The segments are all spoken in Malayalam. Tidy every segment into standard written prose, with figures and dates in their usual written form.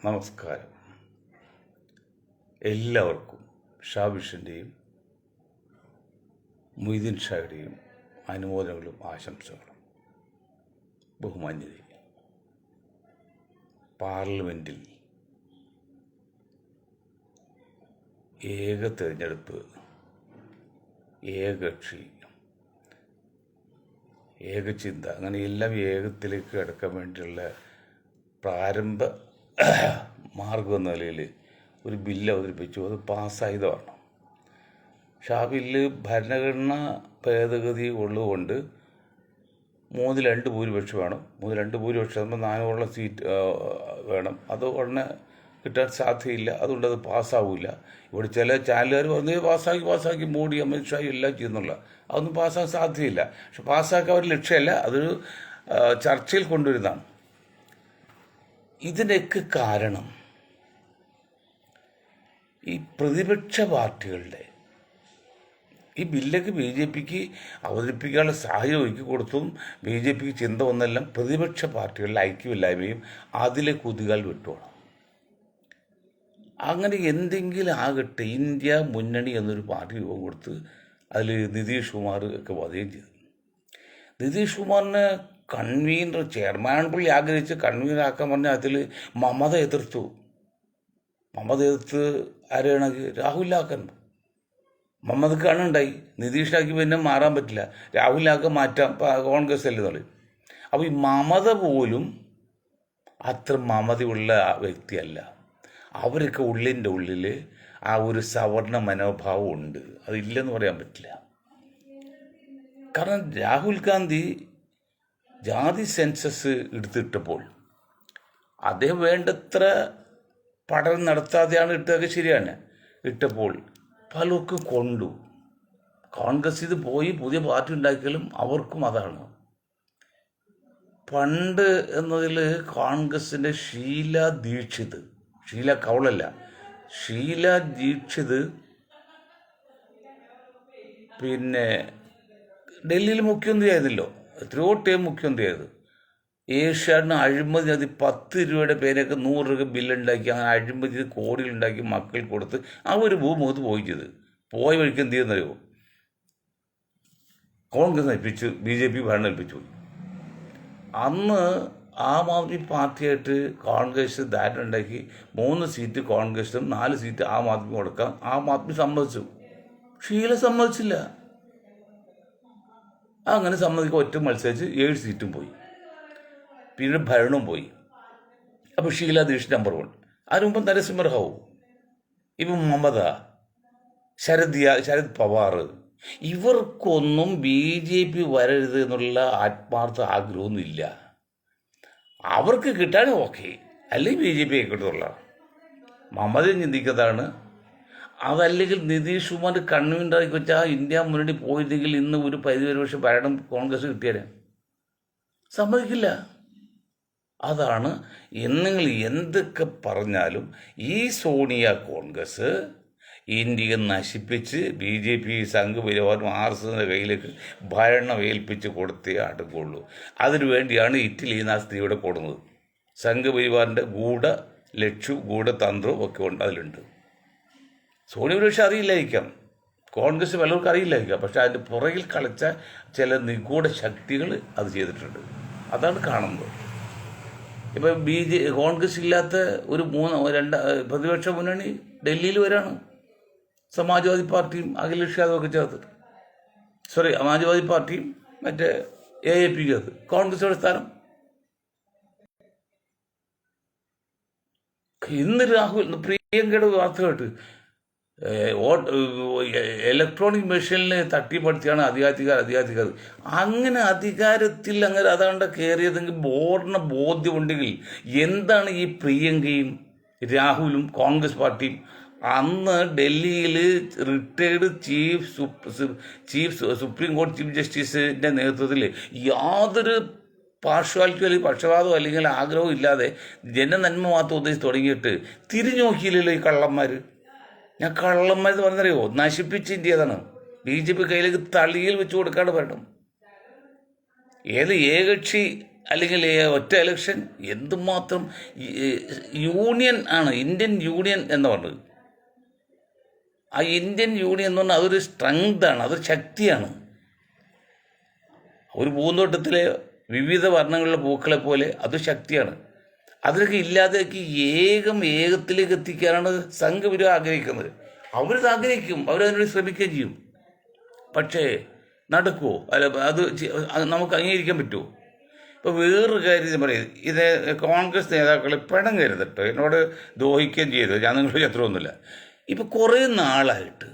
നമസ്കാരം. എല്ലാവർക്കും ഷാബിഷിൻ്റെയും മൊയ്തീൻ ഷായുടെയും അനുമോദനങ്ങളും ആശംസകളും. ബഹുമാന്യതയെ, പാർലമെൻറ്റിൽ ഏക തിരഞ്ഞെടുപ്പ്, ഏകകക്ഷി, ഏകചിന്ത, അങ്ങനെ എല്ലാം ഏകത്തിലേക്ക് കടക്കാൻ വേണ്ടിയുള്ള പ്രാരംഭ മാർഗം എന്ന നിലയിൽ ഒരു ബില്ല് അവതരിപ്പിച്ചു. അത് പാസ്സായതാണ്. പക്ഷെ ആ ബില്ല് ഭരണഘടന ഭേദഗതി ഉള്ളതുകൊണ്ട് 3/2 ഭൂരിപക്ഷം വേണം. 3/2 ഭൂരിപക്ഷം ആകുമ്പോൾ 400 സീറ്റ് വേണം. അത് ഉടനെ കിട്ടാൻ സാധ്യതയില്ല. അതുകൊണ്ട് അത് പാസ്സാവില്ല. ഇവിടെ ചില ചാനലുകാർ പറഞ്ഞ് പാസ്സാക്കി മോഡി, അമിത്ഷാ എല്ലാം ചെയ്യുന്നുള്ള. അതൊന്നും പാസ്സാകാൻ സാധ്യതയില്ല. പക്ഷെ പാസ്സാക്കാൻ ഒരു ലക്ഷ്യമല്ല, അതൊരു ചർച്ചയിൽ കൊണ്ടുവരുന്നതാണ്. ഇതിനൊക്കെ കാരണം ഈ പ്രതിപക്ഷ പാർട്ടികളുടെ ഈ ബില്ലൊക്കെ BJPക്ക് അവതരിപ്പിക്കാനുള്ള സാഹചര്യം ഒരുക്കി കൊടുത്തും BJPക്ക് ചിന്ത ഒന്നെല്ലാം പ്രതിപക്ഷ പാർട്ടികളുടെ ഐക്യമില്ലായ്മയും അതിലെ കുതികാൽ വിട്ടുപോകണം. അങ്ങനെ എന്തെങ്കിലും ആകട്ടെ, ഇന്ത്യ മുന്നണി എന്നൊരു പാർട്ടി രൂപം കൊടുത്ത് അതിൽ നിതീഷ് കുമാർ ഒക്കെ വധയും ചെയ്തു. നിതീഷ് കുമാറിനെ കൺവീനർ, ചെയർമാൻ പുള്ളി ആഗ്രഹിച്ച് കൺവീനറാക്കാൻ പറഞ്ഞാൽ അതിൽ മമത എതിർത്തു. മമത എതിർത്ത് ആരെയാണെങ്കിൽ രാഹുലാക്കാൻ. മമതക്കാണ് ഉണ്ടായി. നിതീഷാക്കി പിന്നെ മാറാൻ പറ്റില്ല. രാഹുലാക്കാൻ മാറ്റാം, കോൺഗ്രസ് അല്ലേ എന്നുള്ളത്. അപ്പോൾ ഈ മമത പോലും അത്ര മമതയുള്ള വ്യക്തിയല്ല. അവരൊക്കെ ഉള്ളിൻ്റെ ഉള്ളിൽ ആ ഒരു സവർണ മനോഭാവം ഉണ്ട്. അതില്ലെന്ന് പറയാൻ പറ്റില്ല. കാരണം രാഹുൽ ഗാന്ധി ജാതി സെൻസസ് എടുത്തിട്ടപ്പോൾ അദ്ദേഹം വേണ്ടത്ര പഠനം നടത്താതെയാണ് ഇട്ടതൊക്കെ ശരിയാണ്. ഇട്ടപ്പോൾ പലർക്കും കൊണ്ടു. കോൺഗ്രസ് ഇത് പോയി പുതിയ പാർട്ടി ഉണ്ടാക്കിയാലും അവർക്കും അതാണ്. പണ്ട് എന്നതിൽ കോൺഗ്രസിൻ്റെ ഷീല കൗളല്ല, ഷീല ദീക്ഷിത് പിന്നെ ഡൽഹിയിൽ മുഖ്യമന്ത്രിയായിരുന്നല്ലോ, എത്രയോ ടൈം മുഖ്യമന്ത്രിയായത്. ഏഷ്യാഡിന് അഴിമതി, അത് 10 രൂപയുടെ പേരൊക്കെ 100 രൂപ ബില്ലുണ്ടാക്കി, അങ്ങനെ അഴിമതി കോടികളുണ്ടാക്കി മക്കൾ കൊടുത്ത് അവർ ഭൂമുഖത്ത് പോയി ചെയ്ത്. പോയ വഴിക്ക് എന്ത് ചെയ്യുന്നറിയോ? കോൺഗ്രസ് ഏൽപ്പിച്ചു, BJP ഭരണം ഏൽപ്പിച്ചു പോയി. അന്ന് ആം ആദ്മി പാർട്ടിയായിട്ട് കോൺഗ്രസ് ധാരണ ഉണ്ടാക്കി 3 സീറ്റ് കോൺഗ്രസിനും 4 സീറ്റ് ആം ആദ്മി കൊടുക്കാം. ആം ആദ്മി സമ്മതിച്ചു, ഷീല സമ്മതിച്ചില്ല. അങ്ങനെ സമ്മതിക്കുക, ഒറ്റ മത്സരിച്ച് 7 സീറ്റും പോയി. പിന്നെ ഭരണവും പോയി. അപ്പോൾ ഷീല ദീക്ഷിത് നമ്പർ 1. അതിന് മുമ്പ് നരസിംഹറാവു, ഇപ്പം മമത, ശരത് പവാർ, ഇവർക്കൊന്നും BJP വരരുത് എന്നുള്ള ആത്മാർത്ഥ ആഗ്രഹമൊന്നുമില്ല. അവർക്ക് കിട്ടാനും ഓക്കെ, അല്ലെങ്കിൽ BJP ആയിക്കോട്ടുള്ള മമതയും ചിന്തിക്കുന്നതാണ്. അതല്ലെങ്കിൽ നിതീഷ് കുമാർ കൺവീനറാക്കി വെച്ചാൽ ഇന്ത്യ മുന്നണി പോയില്ലെങ്കിൽ ഇന്ന് ഒരു പരിധിവരെ പക്ഷെ ഭരണം കോൺഗ്രസ് കിട്ടിയാൽ സമ്മതിക്കില്ല. അതാണ് നിങ്ങൾ എന്തൊക്കെ പറഞ്ഞാലും ഈ സോണിയ കോൺഗ്രസ് ഇന്ത്യയെ നശിപ്പിച്ച് BJP സംഘപരിവാറും RSSന്റെ കയ്യിലേക്ക് ഭരണം ഏൽപ്പിച്ച് കൊടുത്തേ അടുക്കുള്ളൂ. അതിനുവേണ്ടിയാണ് ഇറ്റലിയിൽ ആ സ്ത്രീയുടെ കൊടുന്നത്. സംഘപരിവാറിൻ്റെ ലക്ഷ്യവും ഗൂഢതന്ത്രവും ഒക്കെ ഉണ്ട്, അതിലുണ്ട്. സോണിയ പക്ഷേ അറിയില്ലായിരിക്കാം, കോൺഗ്രസ് പലർക്കും അറിയില്ലായിരിക്കാം. പക്ഷെ അതിൻ്റെ പുറകിൽ കളിച്ച ചില നിഗൂഢ ശക്തികൾ അത് ചെയ്തിട്ടുണ്ട്. അതാണ് കാണുന്നത്. ഇപ്പം കോൺഗ്രസ് ഇല്ലാത്ത ഒരു 2 പ്രതിപക്ഷ മുന്നണി ഡൽഹിയിൽ വരാണ്. സമാജ്വാദി പാർട്ടിയും അഖിലേഷ് യാദവൊക്കെ ചേർത്തിട്ട്, സമാജ്വാദി പാർട്ടിയും മറ്റേ AAP ചേർത്ത് കോൺഗ്രസിയുടെ സ്ഥാനം. ഇന്ന് പ്രിയങ്കയുടെ വാർത്ത കേട്ട് ഇലക്ട്രോണിക് മെഷീനിൽ തട്ടിപ്പടുത്തിയാണ് അധികാരത്തിക്കാർ. അങ്ങനെ അധികാരത്തിൽ അങ്ങനെ അതാണ്ട് കയറിയതെങ്കിൽ ബോധ്യമുണ്ടെങ്കിൽ എന്താണ് ഈ പ്രിയങ്കയും രാഹുലും കോൺഗ്രസ് പാർട്ടിയും അന്ന് ഡൽഹിയിൽ റിട്ടയർഡ് സുപ്രീം കോടതി ചീഫ് ജസ്റ്റിസിൻ്റെ നേതൃത്വത്തിൽ യാതൊരു പാർഷ്വാലിറ്റിയോ അല്ലെങ്കിൽ പക്ഷപാതമോ അല്ലെങ്കിൽ ആഗ്രഹവും ഇല്ലാതെ ജനനന്മ മാത്രം ഉദ്ദേശിച്ച് തുടങ്ങിയിട്ട് തിരിഞ്ഞു നോക്കിയില്ലല്ലോ ഈ കള്ളന്മാർ. ഞാൻ കള്ളന്മാരെന്ന് പറഞ്ഞറിയോ, നശിപ്പിച്ച് ഇന്ത്യതാണ്. BJP കയ്യിലേക്ക് തളിയിൽ വെച്ച് കൊടുക്കാണ്ട് വരണം. ഏത് ഏകകക്ഷി അല്ലെങ്കിൽ ഒറ്റ ഇലക്ഷൻ എന്തുമാത്രം യൂണിയൻ ആണ്, ഇന്ത്യൻ യൂണിയൻ എന്ന് പറഞ്ഞത്. ആ ഇന്ത്യൻ യൂണിയൻ എന്ന് പറഞ്ഞാൽ അതൊരു സ്ട്രെങ്താണ്, അതൊരു ശക്തിയാണ്. ഒരു പൂന്തോട്ടത്തിലെ വിവിധ വർണ്ണങ്ങളിലെ പൂക്കളെ പോലെ അത് ശക്തിയാണ്. അതിലൊക്കെ ഇല്ലാതെയൊക്കെ ഏകത്തിലേക്ക് എത്തിക്കാനാണ് സംഘപരിവാർ ആഗ്രഹിക്കുന്നത്. അവരത് ആഗ്രഹിക്കും, അവരതിനുവേണ്ടി ശ്രമിക്കുകയും ചെയ്യും. പക്ഷേ നടക്കുമോ? അല്ല, അത് നമുക്ക് അംഗീകരിക്കാൻ പറ്റുമോ? ഇപ്പോൾ വേറൊരു കാര്യം പറയും, ഇത് കോൺഗ്രസ് നേതാക്കൾ പിണങ്ങരുത് കേട്ടോ, എന്നോട് ദ്രോഹിക്കുകയും ചെയ്തു, ഞാൻ നിങ്ങളുടെ ചത്രമൊന്നുമില്ല. ഇപ്പോൾ കുറേ നാളായിട്ട്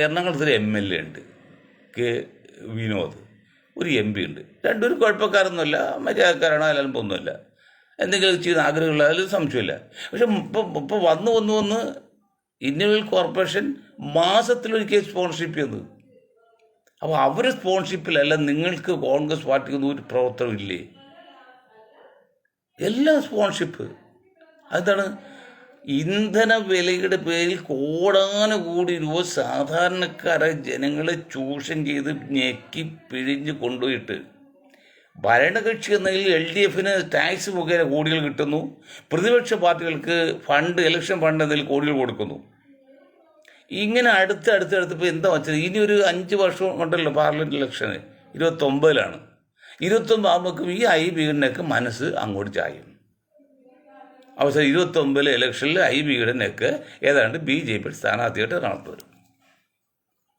എറണാകുളത്തൊരു MLA ഉണ്ട്, വിനോദ്, ഒരു MP ഉണ്ട്. രണ്ടുപേരും കുഴപ്പക്കാരൊന്നുമല്ല, മര്യാദക്കാരാണ്, അലമ്പൊന്നുമില്ല, എന്തെങ്കിലും ചെയ്യുന്ന ആഗ്രഹമുള്ള അതിൽ സംശയമില്ല. പക്ഷെ ഇപ്പോൾ വന്ന് ഇന്ത്യൻ കോർപ്പറേഷൻ മാസത്തിലൊരിക്കൽ സ്പോൺസർഷിപ്പ് ചെയ്യുന്നത്. അപ്പോൾ അവർ സ്പോൺസർഷിപ്പിലല്ല, നിങ്ങൾക്ക് കോൺഗ്രസ് പാർട്ടിക്ക് ഒരു പ്രവർത്തനം ഇല്ലേ? എല്ലാം സ്പോൺസർഷിപ്പ്. അതാണ് ഇന്ധന വിലയുടെ പേരിൽ കോടാനുകൂടി രൂപ സാധാരണക്കാരെ ജനങ്ങളെ ചൂഷണം ചെയ്ത് ഞെക്കി പിഴിഞ്ഞ് കൊണ്ടുപോയിട്ട് ഭരണകക്ഷി എന്നതിൽ LDFന് ടാക്സ് മുഖേന കോടികൾ കിട്ടുന്നു, പ്രതിപക്ഷ പാർട്ടികൾക്ക് ഇലക്ഷൻ ഫണ്ട് എന്നതിൽ കോടികൾ കൊടുക്കുന്നു. ഇങ്ങനെ അടുത്തപ്പോൾ എന്താ വെച്ചത്, ഇനി ഒരു 5 വർഷം കൊണ്ടല്ലോ പാർലമെൻറ്റ് ഇലക്ഷന്, 29-ലാണ്. 29 ആകുമ്പോഴേക്കും ഈ IBയുടെ മനസ്സ് അങ്ങോട്ട് ചായും. അവസാനം 29 ഇലക്ഷനിൽ IBയുടെ ഏതാണ്ട് BJP സ്ഥാനാർത്ഥിയായിട്ട് എറണാകുളത്ത് വരും.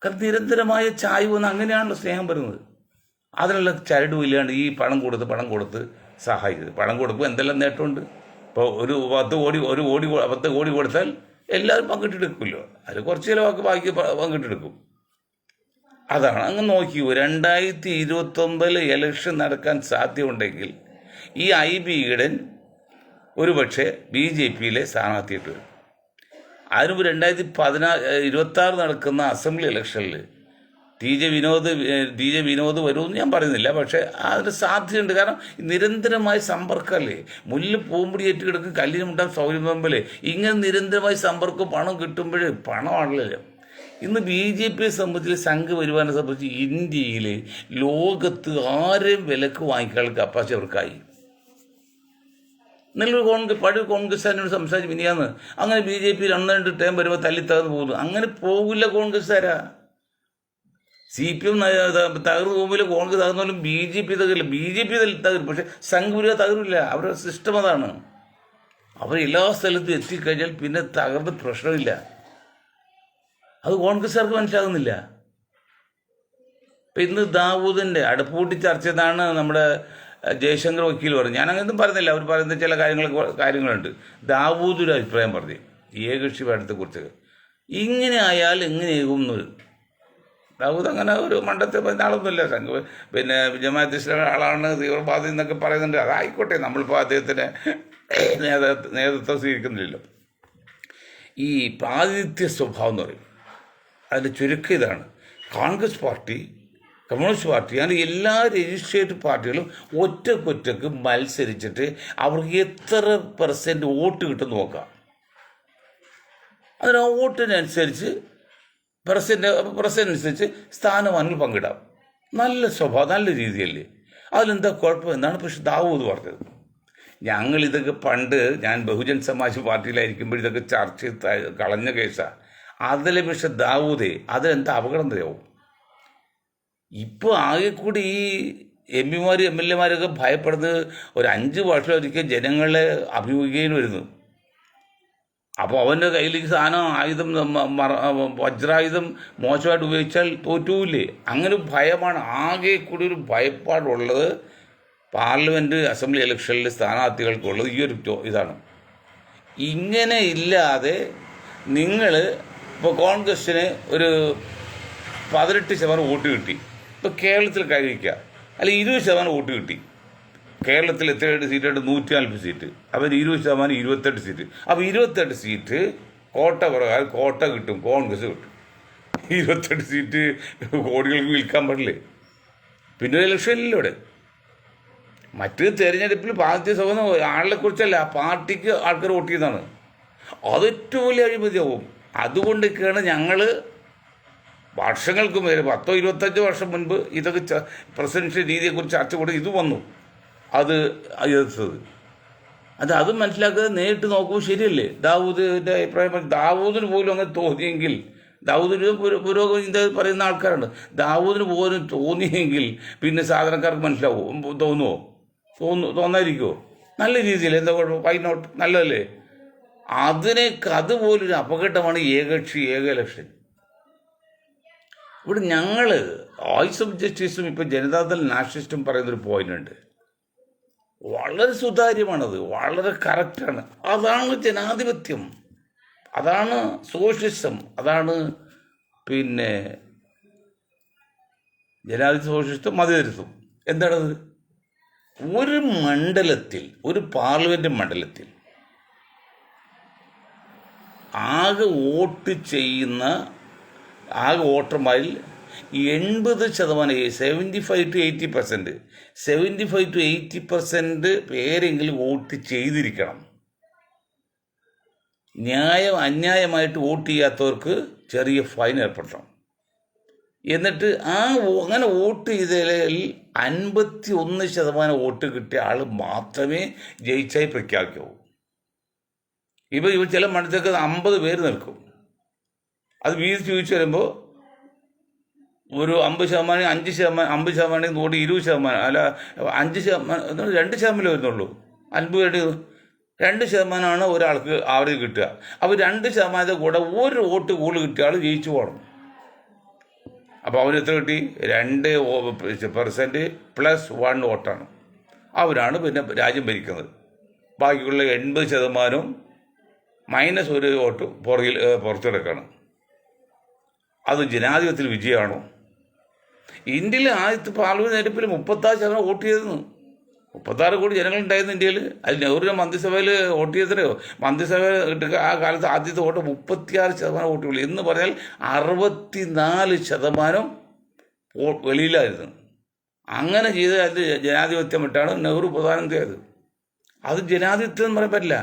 കാരണം നിരന്തരമായ ചായ്വെന്ന് അങ്ങനെയാണല്ലോ സ്നേഹം വരുന്നത്. അതിനുള്ള ചരടും ഇല്ലാണ്ട് ഈ പണം കൊടുത്ത് സഹായിച്ചത്. പണം കൊടുക്കുമ്പോൾ എന്തെല്ലാം നേട്ടമുണ്ട്. ഇപ്പോൾ ഒരു 10 കോടി കൊടുത്താൽ എല്ലാവരും പങ്കിട്ടെടുക്കുമല്ലോ, അതിൽ കുറച്ച് ചിലവാക്കി ബാക്കി പങ്കിട്ടെടുക്കും. അതാണ് അങ്ങ് നോക്കിയോ. 2029 ഇലക്ഷൻ നടക്കാൻ സാധ്യതയുണ്ടെങ്കിൽ ഈ IBയുടെ ഒരു പക്ഷേ BJPയിലെ സ്ഥാനാർത്ഥിയായിട്ട് വരും. അതിനുമുമ്പ് 2026 നടക്കുന്ന അസംബ്ലി ഇലക്ഷനിൽ DJ വിനോദ് വരുമെന്ന് ഞാൻ പറയുന്നില്ല, പക്ഷേ അതിന് സാധ്യതയുണ്ട്. കാരണം നിരന്തരമായ സമ്പർക്കമല്ലേ, മുല്ല് പൂമ്പൊടി ഏറ്റ് കിടക്കും കല്ലിന് മുട്ടാൻ സൗകര്യം മുമ്പല്ലേ, ഇങ്ങനെ നിരന്തരമായി സമ്പർക്കം പണം കിട്ടുമ്പോഴേ പണമാണല്ലോ. ഇന്ന് BJPയെ സംബന്ധിച്ച് സംഘപരിവാറിനെ സംബന്ധിച്ച് ഇന്ത്യയിൽ ലോകത്ത് ആരെയും വിലക്ക് വാങ്ങിക്കാനുള്ള കപ്പാസിറ്റി അവർക്കായി. ഇന്നലെ പഴയ കോൺഗ്രസ്സുകാരനോട് സംസാരിച്ച് മിനിയാന്ന് അങ്ങനെ BJPയിൽ 1-2 ടേം വരുമ്പോൾ തല്ലിത്തകർന്ന് പോകുന്നു. അങ്ങനെ പോകില്ല കോൺഗ്രസ്സുകാരാ. CPM തകർന്നു പോകുമ്പോൾ കോൺഗ്രസ് തകർന്നാലും BJP തകരില്ല. BJP തകരും, പക്ഷെ സംഘപരിവാർ തകരില്ല. അവരുടെ സിസ്റ്റം അതാണ്. അവർ എല്ലാ സ്ഥലത്തും എത്തിക്കഴിഞ്ഞാൽ പിന്നെ തകർന്ന് പ്രശ്നമില്ല. അത് കോൺഗ്രസ്സുകാർക്ക് മനസ്സിലാകുന്നില്ല. ഇപ്പം ഇന്ന് ദാവൂദിൻ്റെ അടുപ്പൂട്ടി ചർച്ച എന്നാണ് നമ്മുടെ ജയശങ്കർ വക്കീൽ പറഞ്ഞു. ഞാൻ അങ്ങനെയൊന്നും പറയുന്നില്ല, അവർ പറയുന്ന ചില കാര്യങ്ങളുണ്ട്. ദാവൂദ് ഒരു അഭിപ്രായം പറഞ്ഞു ഏകകക്ഷി ഭരണത്തെക്കുറിച്ച്. ഇങ്ങനെ ആയാൽ എങ്ങനെയാകും എന്നൊരു ദാവൂദ് അങ്ങനെ ഒരു മണ്ടത്തെ ആളൊന്നുമില്ല. പിന്നെ ജമാഅത്ത് ഇസ്ലാമി ആളാണ്, തീവ്രവാദി എന്നൊക്കെ പറയുന്നുണ്ട്. അതായിക്കോട്ടെ, നമ്മളിപ്പോൾ അദ്ദേഹത്തിന് നേതൃത്വം സ്വീകരിക്കുന്നില്ലല്ലോ. ഈ പ്രാതിനിധ്യ സ്വഭാവം എന്ന് പറയും, അതിൻ്റെ ചുരുക്കം ഇതാണ്. കോൺഗ്രസ് പാർട്ടി, കമ്മ്യൂണിസ്റ്റ് പാർട്ടി, അങ്ങനെ എല്ലാ രജിസ്ട്രേറ്റഡ് പാർട്ടികളും ഒറ്റക്ക് മത്സരിച്ചിട്ട് അവർക്ക് എത്ര % വോട്ട് കിട്ടും നോക്കാം. അതിന് വോട്ടിനനുസരിച്ച് പ്രസിഡന്റ് സ്ഥാനമാനങ്ങൾ പങ്കിടാം. നല്ല സ്വഭാവം, നല്ല രീതിയല്ലേ, അതിലെന്താ കുഴപ്പം എന്നാണ് പക്ഷെ ദാവൂദ് പറഞ്ഞത്. ഞങ്ങളിതൊക്കെ പണ്ട് ഞാൻ ബഹുജൻ സമാജ് പാർട്ടിയിലായിരിക്കുമ്പോൾ ഇതൊക്കെ ചർച്ച ചെയ്ത് കളഞ്ഞ കേസാണ്. അതിലെ പക്ഷെ ദാവൂദേ അതിലെന്താ അപകടം തരാവും. ഇപ്പോൾ ആകെ കൂടി ഈ MP-മാരും MLA-മാരൊക്കെ ഭയപ്പെടുന്നത് ഒരു 5 വർഷം ഒരിക്കൽ ജനങ്ങളെ അഭിമുഖീകരിക്കേണ്ടി വരുന്നു. അപ്പോൾ അവൻ്റെ കയ്യിലേക്ക് സാധനം ആയുധം വജ്രായുധം മോശമായിട്ട് ഉപയോഗിച്ചാൽ തോറ്റൂല്ലേ, അങ്ങനെ ഭയമാണ്. ആകെ കൂടി ഒരു ഭയപ്പാടുള്ളത് പാർലമെൻറ്റ് അസംബ്ലി ഇലക്ഷനിൽ സ്ഥാനാർത്ഥികൾക്കുള്ളത് ഈ ഒരു ഇതാണ്. ഇങ്ങനെ ഇല്ലാതെ നിങ്ങൾ ഇപ്പോൾ കോൺഗ്രസ്സിന് ഒരു 18% വോട്ട് കിട്ടി, ഇപ്പോൾ കേരളത്തിൽ കഴിക്കുക, അല്ലെങ്കിൽ 20% വോട്ട് കിട്ടി. കേരളത്തിൽ എത്ര സീറ്റായിട്ട് 140 സീറ്റ്, അപ്പോൾ 20% 28 സീറ്റ്. അപ്പോൾ 28 സീറ്റ് കോട്ട പ്രകാരം കോട്ട കിട്ടും, കോൺഗ്രസ് കിട്ടും. 28 സീറ്റ് കോടികൾക്ക് വിൽക്കാൻ പാടില്ലേ. പിന്നെ ഒരു ഇലക്ഷനില്ല ഇവിടെ. മറ്റ് തെരഞ്ഞെടുപ്പിൽ പാർട്ടി സ്വന്തം ആളെ കുറിച്ചല്ല, പാർട്ടിക്ക് ആൾക്കാർ വോട്ട് ചെയ്യുന്നതാണ്. അത് ഏറ്റവും വലിയ അഴിമതിയാവും. അതുകൊണ്ടൊക്കെയാണ് ഞങ്ങൾ വർഷങ്ങൾക്ക് മേലെ 10-25 വർഷം മുൻപ് ഇതൊക്കെ പ്രസിഡൻഷ്യൽ രീതിയെക്കുറിച്ച് ചർച്ച കൂടെ ഇത് വന്നു, അത് എതിർത്തത്. അതും മനസ്സിലാക്കാതെ നേരിട്ട് നോക്കുമ്പോൾ ശരിയല്ലേ? ദാവൂദിൻ്റെ അഭിപ്രായം, ദാവൂദിന് പോലും അങ്ങനെ തോന്നിയെങ്കിൽ, ദാവൂദിന് പുരോഗമനം ഇത് പറയുന്ന ആൾക്കാരുണ്ട്, ദാവൂദിന് പോലും തോന്നിയെങ്കിൽ പിന്നെ സാധാരണക്കാർക്ക് മനസ്സിലാവും, തോന്നുമോ? തോന്നാതിരിക്കുമോ? നല്ല രീതിയിൽ എന്താ കുഴപ്പം? Why not? നല്ലതല്ലേ? അതുപോലൊരു അപകടമാണ് ഏകകക്ഷി ഇലക്ഷൻ. ഇവിടെ ഞങ്ങൾ വോയിസ് ഓഫ് ജസ്റ്റിസും ഇപ്പം ജനതാദൾ നാഷണലിസ്റ്റും പറയുന്നൊരു പോയിന്റ് ഉണ്ട്. വളരെ സുതാര്യമാണത്, വളരെ കറക്റ്റാണ്. അതാണ് ജനാധിപത്യം, അതാണ് സോഷ്യലിസം, അതാണ് പിന്നെ ജനാധിപത്യ സോഷ്യലിസം, മതേതരത്വം. എന്താണത്? ഒരു മണ്ഡലത്തിൽ, ഒരു പാർലമെൻറ്റ് മണ്ഡലത്തിൽ ആകെ വോട്ട് ചെയ്യുന്ന വോട്ടർമാരിൽ 80%, 75-80% പേരെങ്കിലും വോട്ട് ചെയ്തിരിക്കണം. അന്യായമായിട്ട് വോട്ട് ചെയ്യാത്തവർക്ക് ചെറിയ ഫൈൻ ഏർപ്പെടുത്തണം. എന്നിട്ട് അങ്ങനെ വോട്ട് ചെയ്തതിൽ 51% വോട്ട് കിട്ടിയ ആൾ മാത്രമേ ജയിച്ചായി പ്രഖ്യാപിക്കൂ. ഇവർ ചില മണ്ഡലത്തേക്ക് 50 പേര് നിൽക്കും. അത് വീതിച്ച് ചോദിച്ചു വരുമ്പോൾ ഒരു 50%, 5%, 50% കൂടി 20%, അല്ല 5%, 2% വരുന്നുള്ളൂ. 50 പേര് 2%ആണ് ഒരാൾക്ക് ആവറേജ് കിട്ടുക. അപ്പോൾ 2% കൂടെ ഒരു വോട്ട് കൂടുതൽ കിട്ടിയ ആൾ ജയിച്ചു പോകണം. അപ്പോൾ അവന് എത്ര കിട്ടി? 2% + 1 വോട്ടാണ്. അവരാണ് പിന്നെ രാജ്യം ഭരിക്കുന്നത്. ബാക്കിയുള്ള 80% -1 വോട്ട് പുറത്തെടുക്കണം. അത് ജനാധിപത്യത്തിൽ വിജയമാണോ? ഇന്ത്യയിൽ ആദ്യത്തെ പാർലമെന്റ് തെരഞ്ഞെടുപ്പിൽ 36% വോട്ട് ചെയ്തിരുന്നു. 36 കോടി ജനങ്ങളുണ്ടായിരുന്നു ഇന്ത്യയിൽ. അതിൽ നെഹ്റുവിൻ്റെ മന്ത്രിസഭയിൽ വോട്ട് ചെയ്തോ? മന്ത്രിസഭ ആ കാലത്ത് ആദ്യത്തെ വോട്ട് 36% വോട്ടുകൾ എന്ന് പറഞ്ഞാൽ 64% വെളിയിലായിരുന്നു. അങ്ങനെ ചെയ്ത് അത് ജനാധിപത്യം ഇട്ടാണ് നെഹ്റു പ്രധാനമന്ത്രിയായത്. അത് ജനാധിപത്യം എന്ന് പറയാൻ പറ്റില്ല.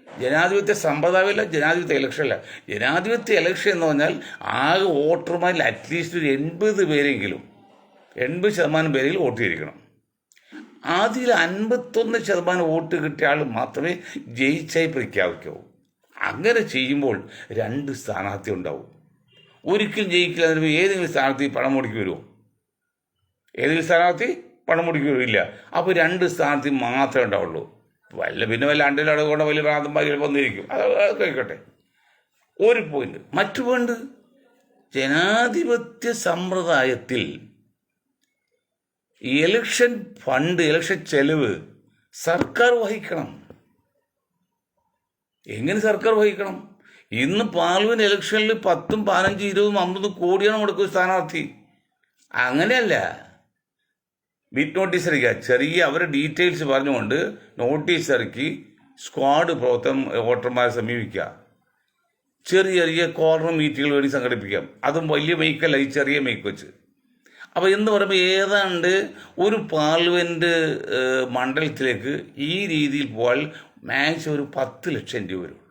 ജനാധിപത്യ സമ്പ്രദായമല്ല, ജനാധിപത്യ ഇലക്ഷനല്ല. ജനാധിപത്യ ഇലക്ഷൻ എന്ന് പറഞ്ഞാൽ ആകെ വോട്ടർമാരിൽ അറ്റ്ലീസ്റ്റ് ഒരു 80 പേരെങ്കിലും, 80% പേരെങ്കിലും വോട്ട് ചെയ്തിരിക്കണം. അതിൽ 51% വോട്ട് കിട്ടിയ ആൾ മാത്രമേ ജയിച്ചായി പ്രഖ്യാപിക്കൂ. അങ്ങനെ ചെയ്യുമ്പോൾ 2 സ്ഥാനാർത്ഥി ഉണ്ടാവും. ഒരിക്കലും ജയിക്കില്ല. അതിന് ഏതെങ്കിലും സ്ഥാനാർത്ഥി പണം മുടക്കി വരുമോ? ഏതെങ്കിലും സ്ഥാനാർത്ഥി പണം മുടക്കി വരില്ല. അപ്പോൾ 2 സ്ഥാനാർത്ഥി മാത്രമേ ഉണ്ടാവുള്ളൂ. പിന്നെ വല്ല അണ്ടിലടക്കൊണ്ട് വലിയ പ്രാന്തന്മാർ വന്നിരിക്കും. അത് കഴിക്കട്ടെ. ഒരു പോയിന്റ്. മറ്റു പോയിന്റ്, ജനാധിപത്യ സമ്പ്രദായത്തിൽ ഇലക്ഷൻ ഫണ്ട്, ഇലക്ഷൻ ചെലവ് സർക്കാർ വഹിക്കണം. എങ്ങനെ സർക്കാർ വഹിക്കണം? ഇന്ന് പാർലമെന്റ് ഇലക്ഷനിൽ 10, 15, 20, 50 കോടിയാണ് മുടക്കുക സ്ഥാനാർത്ഥി. അങ്ങനെയല്ല. ബിറ്റ് നോട്ടീസ് ഇറക്കുക, ചെറിയ അവരുടെ ഡീറ്റെയിൽസ് പറഞ്ഞുകൊണ്ട് നോട്ടീസ് ഇറക്കി സ്ക്വാഡ് വോട്ടർമാരെ സമീപിക്കുക. ചെറിയ കോർണർ മീറ്റിങ്ങുകൾ വേണ്ടി സംഘടിപ്പിക്കാം. അതും വലിയ മൈക്കല്ല, ഈ ചെറിയ മൈക്ക് വെച്ച്. അപ്പോൾ എന്ന് പറയുമ്പോൾ ഏതാണ്ട് ഒരു പാർലമെൻറ്റ് മണ്ഡലത്തിലേക്ക് ഈ രീതിയിൽ പോയാൽ മാക്സിമം ഒരു 10 ലക്ഷം രൂപ വരുള്ളൂ.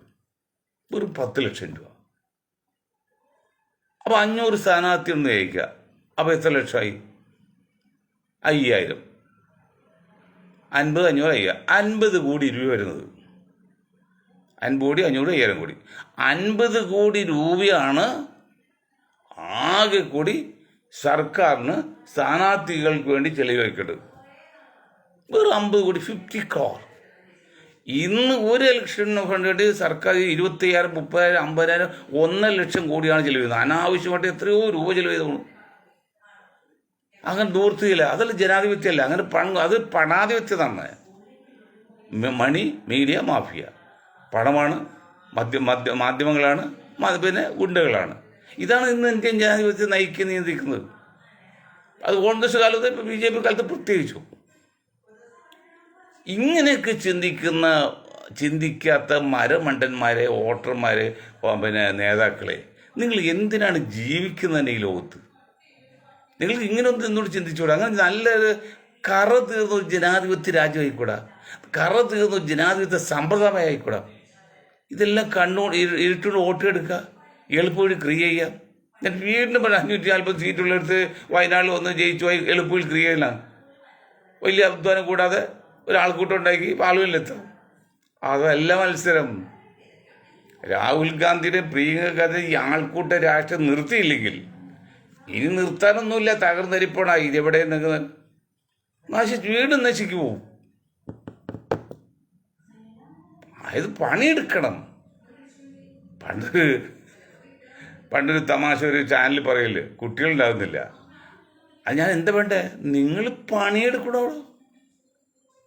ഒരു 10 ലക്ഷം രൂപ. അപ്പോൾ 500 സ്ഥാനാർത്ഥി ഒന്ന് ജയിക്കുക. അപ്പോൾ എത്ര ലക്ഷമായി? 5000, 50, 500, 50 കോടി രൂപ വരുന്നത്. 50 കോടി, 500, 1000 കോടി. 50 കോടി രൂപയാണ് ആകെ കൂടി സർക്കാരിന് സ്ഥാനാർത്ഥികൾക്ക് വേണ്ടി ചെലവഴിക്കേണ്ടത്. വെറും 50 കോടി, 50 crore. ഇന്ന് ഒരു ഇലക്ഷന് വേണ്ടിയിട്ട് സർക്കാർ 25,000, 30,000, 50,000, 1 ലക്ഷം കോടിയാണ് ചെലവ് ചെയ്യുന്നത്. അനാവശ്യമായിട്ട് എത്രയോ രൂപ ചെലവ് ചെയ്തു. അങ്ങനെ ദൂർത്തിയില്ല. അതല്ല ജനാധിപത്യമല്ല. അങ്ങനെ അത് പണാധിപത്യമാണ്. മണി മീഡിയ മാഫിയ. പണമാണ്, മാധ്യമങ്ങളാണ്, പിന്നെ ഗുണ്ടകളാണ്. ഇതാണ് ഇന്ന് ഇന്ത്യൻ ജനാധിപത്യത്തെ നിയന്ത്രിക്കുന്നത്. അത് കോൺഗ്രസ് കാലത്ത്, ഇപ്പോൾ BJP കാലത്ത് പ്രത്യേകിച്ചു. ഇങ്ങനെയൊക്കെ ചിന്തിക്കാത്ത മരമണ്ടന്മാരെ, വോട്ടർമാരെ, പിന്നെ നേതാക്കളെ, നിങ്ങൾ എന്തിനാണ് ജീവിക്കുന്നത് ഈ ലോകത്ത്? നിങ്ങൾ ഇങ്ങനെയൊന്നും എന്നോട് ചിന്തിച്ചുകൂടാ? അങ്ങനെ നല്ലൊരു കറ തീർന്ന ഒരു ജനാധിപത്യ രാജ്യമായിക്കൂടാ? കറ തീർന്ന ഒരു ജനാധിപത്യ സമ്പ്രദായമായിക്കൂടാ? ഇതെല്ലാം ഇരുട്ടോട് വോട്ട് എടുക്കുക, എളുപ്പവഴി ക്രിയ ചെയ്യുക. ഞാൻ വീണ്ടും 540 സീറ്റുള്ളടുത്ത് വയനാട്ടിൽ വന്ന് ജയിച്ചു പോയി എളുപ്പത്തിൽ ക്രിയയിലാണ്. വലിയ അധ്വാനം കൂടാതെ ഒരാൾക്കൂട്ടം ഉണ്ടാക്കി പാർലമെന്റിലെത്താം. അതല്ല മത്സരം. രാഹുൽ ഗാന്ധിയുടെ പ്രിയങ്ക ഗാന്ധി ഈ ആൾക്കൂട്ട രാഷ്ട്രം നിർത്തിയില്ലെങ്കിൽ ഇനി നിർത്താനൊന്നുമില്ല. തകർന്നരിപ്പണായി ഇതെവിടെ വീണ്ടും നശിക്കു പോവും. അതായത് പണിയെടുക്കണം. പണ്ടൊരു തമാശ ഒരു ചാനൽ പറയല്, കുട്ടികളുണ്ടാകുന്നില്ല. അത് ഞാൻ എന്താ വേണ്ടേ, നിങ്ങൾ പണിയെടുക്കണോ